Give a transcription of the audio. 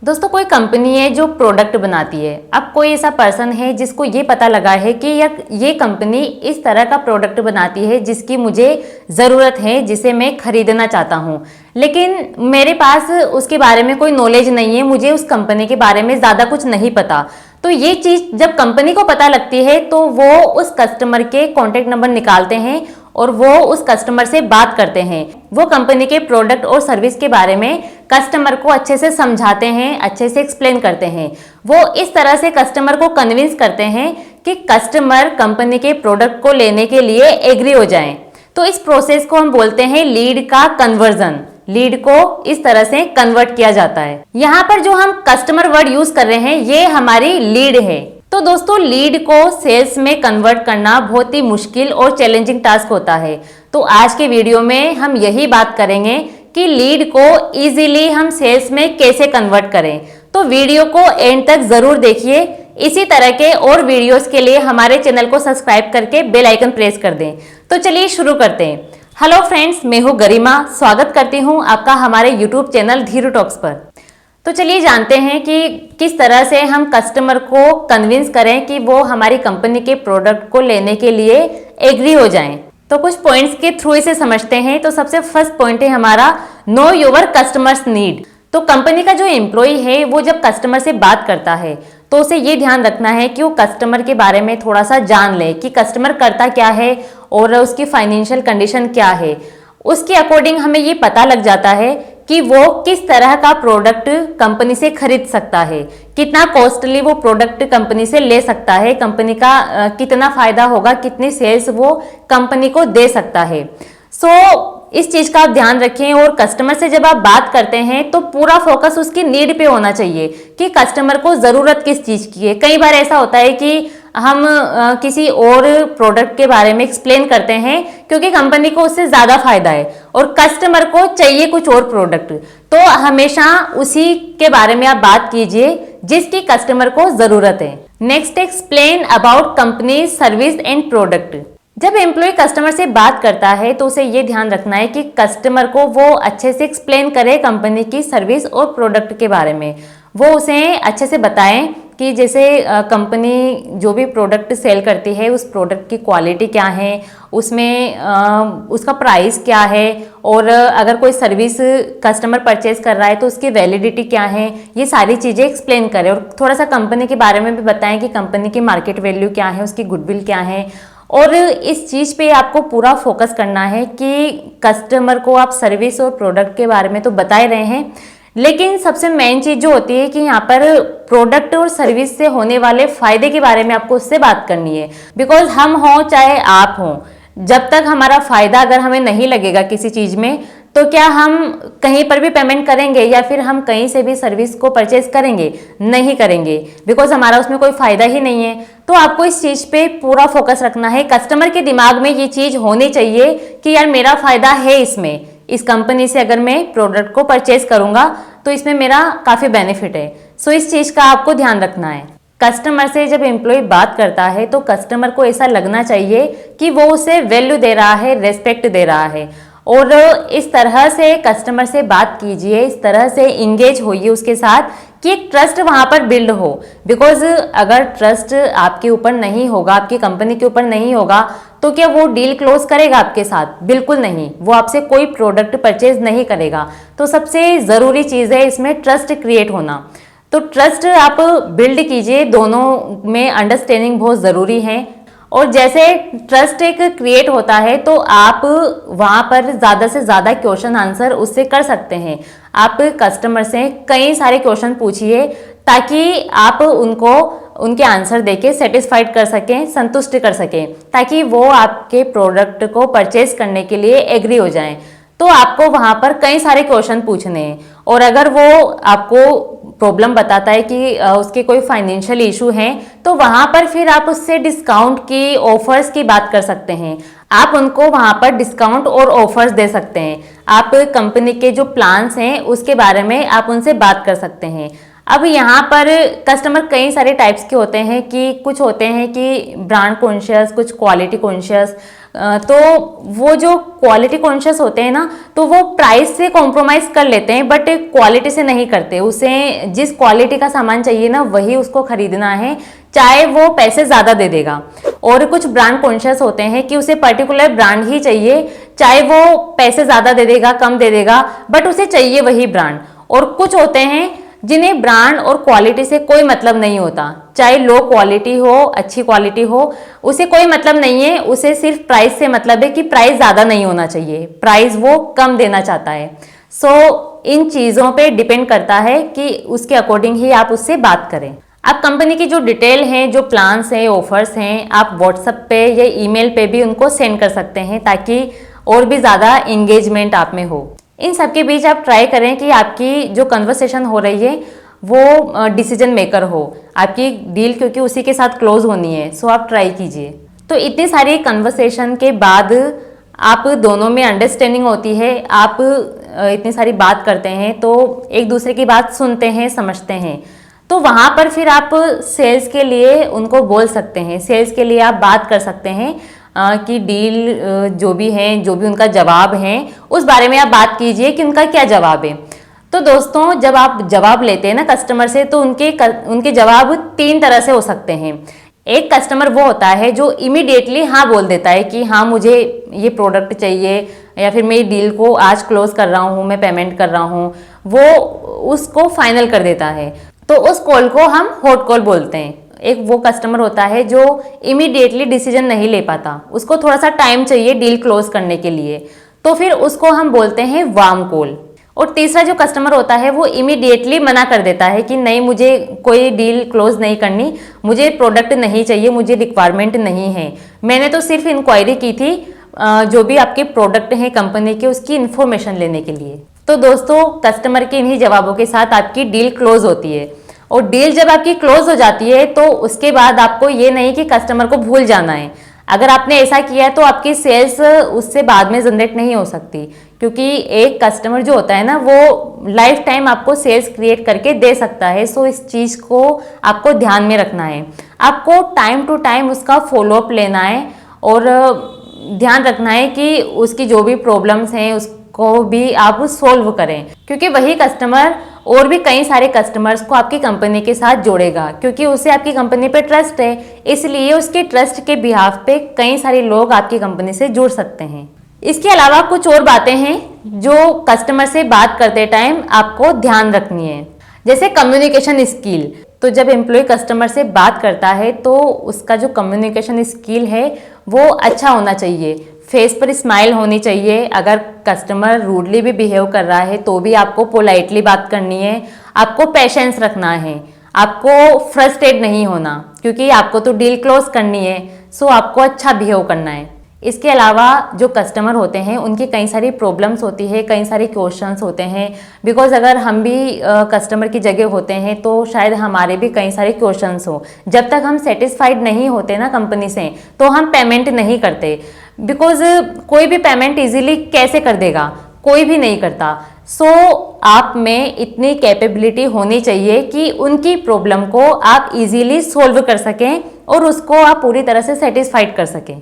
दोस्तों, कोई कंपनी है जो प्रोडक्ट बनाती है। अब कोई ऐसा पर्सन है जिसको ये पता लगा है कि ये कंपनी इस तरह का प्रोडक्ट बनाती है जिसकी मुझे ज़रूरत है, जिसे मैं खरीदना चाहता हूँ, लेकिन मेरे पास उसके बारे में कोई नॉलेज नहीं है, मुझे उस कंपनी के बारे में ज़्यादा कुछ नहीं पता। तो ये चीज़ जब कंपनी को पता लगती है तो वो उस कस्टमर के कॉन्टैक्ट नंबर निकालते हैं और वो उस कस्टमर से बात करते हैं। वो कंपनी के प्रोडक्ट और सर्विस के बारे में कस्टमर को अच्छे से समझाते हैं, अच्छे से एक्सप्लेन करते हैं। वो इस तरह से कस्टमर को कन्विंस करते हैं कि कस्टमर कंपनी के प्रोडक्ट को लेने के लिए एग्री हो जाएं। तो इस प्रोसेस को हम बोलते हैं लीड का कन्वर्जन। लीड को इस तरह से कन्वर्ट किया जाता है। यहाँ पर जो हम कस्टमर वर्ड यूज कर रहे हैं ये हमारी लीड है। तो दोस्तों, लीड को सेल्स में कन्वर्ट करना बहुत ही मुश्किल और चैलेंजिंग टास्क होता है। तो आज के वीडियो में हम यही बात करेंगे कि लीड को इजीली हम सेल्स में कैसे कन्वर्ट करें। तो वीडियो को एंड तक जरूर देखिए। इसी तरह के और वीडियोस के लिए हमारे चैनल को सब्सक्राइब करके बेल आइकन प्रेस कर दें। तो चलिए शुरू करते हैं। हेलो फ्रेंड्स, मैं हूँ गरिमा। स्वागत करती हूँ आपका हमारे यूट्यूब चैनल धीरू टॉक्स पर। तो चलिए जानते हैं कि किस तरह से हम कस्टमर को कन्विंस करें कि वो हमारी कंपनी के प्रोडक्ट को लेने के लिए एग्री हो जाएं। तो कुछ पॉइंट्स के थ्रू इसे समझते हैं। तो सबसे फर्स्ट पॉइंट है हमारा नो योर कस्टमर्स नीड। तो कंपनी का जो एम्प्लॉय है वो जब कस्टमर से बात करता है तो उसे ये ध्यान रखना है कि वो कस्टमर के बारे में थोड़ा सा जान ले कि कस्टमर करता क्या है और उसकी फाइनेंशियल कंडीशन क्या है। उसके अकॉर्डिंग हमें ये पता लग जाता है कि वो किस तरह का प्रोडक्ट कंपनी से खरीद सकता है, कितना कॉस्टली वो प्रोडक्ट कंपनी से ले सकता है, कंपनी का कितना फायदा होगा, कितनी सेल्स वो कंपनी को दे सकता है। इस चीज का आप ध्यान रखें। और कस्टमर से जब आप बात करते हैं तो पूरा फोकस उसकी नीड पे होना चाहिए कि कस्टमर को जरूरत किस चीज की है। कई बार ऐसा होता है कि हम किसी और प्रोडक्ट के बारे में एक्सप्लेन करते हैं क्योंकि कंपनी को उससे ज्यादा फायदा है और कस्टमर को चाहिए कुछ और प्रोडक्ट। तो हमेशा उसी के बारे में आप बात कीजिए जिसकी कस्टमर को जरूरत है। Next, explain about company service and product. जब एम्प्लॉय कस्टमर से बात करता है तो उसे ये ध्यान रखना है कि कस्टमर को वो अच्छे से एक्सप्लेन करे कंपनी की सर्विस और प्रोडक्ट के बारे में। वो उसे अच्छे से बताएं कि जैसे कंपनी जो भी प्रोडक्ट सेल करती है उस प्रोडक्ट की क्वालिटी क्या है, उसमें उसका प्राइस क्या है, और अगर कोई सर्विस कस्टमर परचेज कर रहा है तो उसकी वैलिडिटी क्या है। ये सारी चीज़ें एक्सप्लेन करें और थोड़ा सा कंपनी के बारे में भी बताएं कि कंपनी की मार्केट वैल्यू क्या है, उसकी गुडविल क्या है। और इस चीज़ पे आपको पूरा फोकस करना है कि कस्टमर को आप सर्विस और प्रोडक्ट के बारे में तो बता ही रहे हैं, लेकिन सबसे मेन चीज़ जो होती है कि यहाँ पर प्रोडक्ट और सर्विस से होने वाले फायदे के बारे में आपको उससे बात करनी है। बिकॉज हम हों चाहे आप हों, जब तक हमारा फायदा अगर हमें नहीं लगेगा किसी चीज़ में तो क्या हम कहीं पर भी पेमेंट करेंगे या फिर हम कहीं से भी सर्विस को परचेज करेंगे? नहीं करेंगे, बिकॉज हमारा उसमें कोई फायदा ही नहीं है। तो आपको इस चीज़ पे पूरा फोकस रखना है। कस्टमर के दिमाग में ये चीज़ होनी चाहिए कि यार मेरा फायदा है इसमें, इस कंपनी से अगर मैं प्रोडक्ट को परचेज करूंगा तो इसमें मेरा काफ़ी बेनिफिट है। इस चीज़ का आपको ध्यान रखना है। कस्टमर से जब एम्प्लॉय बात करता है तो कस्टमर को ऐसा लगना चाहिए कि वो उसे वैल्यू दे रहा है, रेस्पेक्ट दे रहा है। और इस तरह से कस्टमर से बात कीजिए, इस तरह से इंगेज होइए उसके साथ कि एक ट्रस्ट वहां पर बिल्ड हो। बिकॉज अगर ट्रस्ट आपके ऊपर नहीं होगा, आपकी कंपनी के ऊपर नहीं होगा, तो क्या वो डील क्लोज करेगा आपके साथ? बिल्कुल नहीं, वो आपसे कोई प्रोडक्ट परचेज नहीं करेगा। तो सबसे ज़रूरी चीज़ है इसमें ट्रस्ट क्रिएट होना। तो ट्रस्ट आप बिल्ड कीजिए, दोनों में अंडरस्टैंडिंग बहुत ज़रूरी है। और जैसे ट्रस्ट एक क्रिएट होता है तो आप वहाँ पर ज़्यादा से ज़्यादा क्वेश्चन आंसर उससे कर सकते हैं। आप कस्टमर से कई सारे क्वेश्चन पूछिए ताकि आप उनको उनके आंसर देके सेटिस्फाइड कर सकें, संतुष्ट कर सकें, ताकि वो आपके प्रोडक्ट को परचेज करने के लिए एग्री हो जाएं। तो आपको वहाँ पर कई सारे क्वेश्चन पूछने हैं। और अगर वो आपको प्रॉब्लम बताता है कि उसके कोई फाइनेंशियल इशू है तो वहाँ पर फिर आप उससे डिस्काउंट की, ऑफर्स की बात कर सकते हैं। आप उनको वहाँ पर डिस्काउंट और ऑफर्स दे सकते हैं। आप कंपनी के जो प्लान्स हैं उसके बारे में आप उनसे बात कर सकते हैं। अब यहाँ पर कस्टमर कई सारे टाइप्स के होते हैं कि कुछ होते हैं कि ब्रांड कॉन्शियस, कुछ क्वालिटी कॉन्शियस, तो वो जो क्वालिटी कॉन्शियस होते हैं ना, तो वो प्राइस से कॉम्प्रोमाइज कर लेते हैं बट क्वालिटी से नहीं करते। उसे जिस क्वालिटी का सामान चाहिए ना वही उसको खरीदना है, चाहे वो पैसे ज़्यादा दे देगा। और कुछ ब्रांड कॉन्शियस होते हैं कि उसे पर्टिकुलर ब्रांड ही चाहिए, चाहे वो पैसे ज़्यादा दे देगा कम दे देगा, बट उसे चाहिए वही ब्रांड। और कुछ होते हैं जिन्हें ब्रांड और क्वालिटी से कोई मतलब नहीं होता, चाहे लो क्वालिटी हो अच्छी क्वालिटी हो, उसे कोई मतलब नहीं है। उसे सिर्फ प्राइस से मतलब है कि प्राइस ज़्यादा नहीं होना चाहिए, प्राइस वो कम देना चाहता है। सो इन चीज़ों पे डिपेंड करता है कि उसके अकॉर्डिंग ही आप उससे बात करें। आप कंपनी की जो डिटेल हैं, जो प्लान्स हैं, ऑफर्स हैं, आप व्हाट्सएप पे या ईमेल पे भी उनको सेंड कर सकते हैं ताकि और भी ज़्यादा इंगेजमेंट आप में हो। इन सब के बीच आप ट्राई करें कि आपकी जो कन्वर्सेशन हो रही है वो डिसीजन मेकर हो आपकी डील, क्योंकि उसी के साथ क्लोज होनी है। सो आप ट्राई कीजिए। तो इतनी सारी कन्वर्सेशन के बाद आप दोनों में अंडरस्टैंडिंग होती है, आप इतनी सारी बात करते हैं तो एक दूसरे की बात सुनते हैं, समझते हैं, तो वहाँ पर फिर आप सेल्स के लिए उनको बोल सकते हैं, सेल्स के लिए आप बात कर सकते हैं कि डील जो भी है, जो भी उनका जवाब है उस बारे में आप बात कीजिए कि उनका क्या जवाब है। तो दोस्तों, जब आप जवाब लेते हैं ना कस्टमर से, तो उनके जवाब 3 तरह से हो सकते हैं। एक कस्टमर वो होता है जो इमीडिएटली हाँ बोल देता है कि हाँ मुझे ये प्रोडक्ट चाहिए, या फिर मैं डील को आज क्लोज कर रहा हूँ, मैं पेमेंट कर रहा हूँ, वो उसको फाइनल कर देता है। तो उस कॉल को हम हॉट कॉल बोलते हैं। एक वो कस्टमर होता है जो इमीडिएटली डिसीजन नहीं ले पाता, उसको थोड़ा सा टाइम चाहिए डील क्लोज करने के लिए, तो फिर उसको हम बोलते हैं वार्म कॉल। और तीसरा जो कस्टमर होता है वो इमीडिएटली मना कर देता है कि नहीं, मुझे कोई डील क्लोज नहीं करनी, मुझे प्रोडक्ट नहीं चाहिए, मुझे रिक्वायरमेंट नहीं है, मैंने तो सिर्फ इंक्वायरी की थी जो भी आपके प्रोडक्ट हैं कंपनी के उसकी इन्फॉर्मेशन लेने के लिए। तो दोस्तों, कस्टमर के इन्हीं जवाबों के साथ आपकी डील क्लोज होती है। और डील जब आपकी क्लोज हो जाती है तो उसके बाद आपको ये नहीं कि कस्टमर को भूल जाना है। अगर आपने ऐसा किया है तो आपकी सेल्स उससे बाद में जनरेट नहीं हो सकती, क्योंकि एक कस्टमर जो होता है ना वो लाइफ टाइम आपको सेल्स क्रिएट करके दे सकता है। सो इस चीज़ को आपको ध्यान में रखना है, आपको टाइम टू टाइम उसका फॉलोअप लेना है और ध्यान रखना है कि उसकी जो भी प्रॉब्लम्स हैं उसको भी आप सोल्व करें, क्योंकि वही कस्टमर और भी कई सारे कस्टमर्स को आपकी कंपनी के साथ जोड़ेगा, क्योंकि उसे आपकी कंपनी पे ट्रस्ट है, इसलिए उसके ट्रस्ट के बिहाफ पे कई सारे लोग आपकी कंपनी से जुड़ सकते हैं। इसके अलावा कुछ और बातें हैं जो कस्टमर से बात करते टाइम आपको ध्यान रखनी है, जैसे कम्युनिकेशन स्किल। तो जब एम्प्लॉय कस्टमर से बात करता है तो उसका जो कम्युनिकेशन स्किल है वो अच्छा होना चाहिए, फेस पर स्माइल होनी चाहिए। अगर कस्टमर रूडली भी बिहेव कर रहा है तो भी आपको पोलाइटली बात करनी है, आपको पेशेंस रखना है, आपको फ्रस्ट्रेट नहीं होना, क्योंकि आपको तो डील क्लोज करनी है। सो आपको अच्छा बिहेव करना है। इसके अलावा जो कस्टमर होते हैं उनकी कई सारी प्रॉब्लम्स होती है, कई सारे क्वेश्चंस होते हैं, बिकॉज अगर हम भी कस्टमर की जगह होते हैं तो शायद हमारे भी कई सारे क्वेश्चंस हो। जब तक हम सेटिस्फाइड नहीं होते ना कंपनी से तो हम पेमेंट नहीं करते, बिकॉज कोई भी पेमेंट इजीली कैसे कर देगा, कोई भी नहीं करता। सो आप में इतनी कैपेबिलिटी होनी चाहिए कि उनकी प्रॉब्लम को आप इजीली सोल्व कर सकें और उसको आप पूरी तरह से सेटिस्फाइड कर सकें।